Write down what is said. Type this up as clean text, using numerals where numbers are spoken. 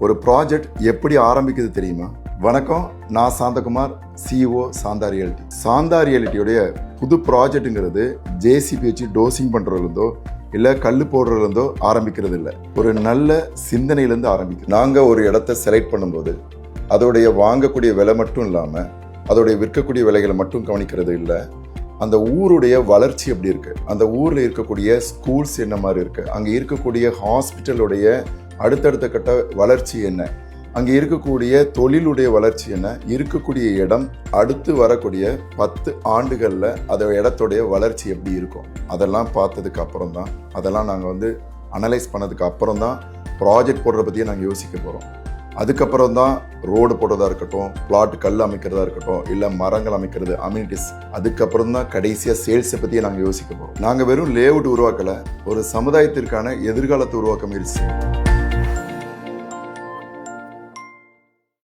ஒரு ப்ராஜெக்ட் எப்படி ஆரம்பிக்குது தெரியுமா? வணக்கம், நான் சாந்தகுமார், CEO சாந்தா ரியாலிட்டி. சாந்தா ரியாலிட்டியோடைய புது ப்ராஜெக்ட்டுங்கிறது JCB வச்சு டோசிங் பண்ணுறதுலேருந்தோ இல்லை கல் போடுறதுலேருந்தோ ஆரம்பிக்கிறது இல்லை. ஒரு நல்ல சிந்தனையிலேருந்து ஆரம்பிக்கும். நாங்கள் ஒரு இடத்த செலக்ட் பண்ணும்போது அதோடைய வாங்கக்கூடிய விலை மட்டும் இல்லாமல் அதோடைய விற்கக்கூடிய விலைகளை மட்டும் கவனிக்கிறது இல்லை. அந்த ஊருடைய வளர்ச்சி எப்படி இருக்கு, அந்த ஊரில் இருக்கக்கூடிய ஸ்கூல்ஸ் என்ன மாதிரி இருக்கு, அங்கே இருக்கக்கூடிய ஹாஸ்பிட்டலுடைய அடுத்தடுத்த கட்ட வளர்ச்சி என்ன, அங்கே இருக்கக்கூடிய தொழிலுடைய வளர்ச்சி என்ன, இருக்கக்கூடிய இடம் அடுத்து வரக்கூடிய 10 ஆண்டுகளில் அதோட இடத்துடைய வளர்ச்சி எப்படி இருக்கும், அதெல்லாம் பார்த்ததுக்கு அப்புறம் தான், அதெல்லாம் நாங்கள் அனலைஸ் பண்ணதுக்கு அப்புறம் தான் ப்ராஜெக்ட் போடுறத பற்றியே நாங்கள் யோசிக்க போகிறோம். அதுக்கப்புறம் தான் ரோடு போடுறதா இருக்கட்டும், பிளாட் கல் அமைக்கிறதா இருக்கட்டும், இல்லை மரங்கள் அமைக்கிறது, அம்யூனிட்டிஸ், அதுக்கப்புறம் தான் கடைசியாக சேல்ஸை பற்றியே நாங்கள் யோசிக்க போகிறோம். நாங்கள் வெறும் லேஅவுட் உருவாக்கலை, ஒரு சமுதாயத்திற்கான எதிர்காலத்தை உருவாக்க முயற்சி.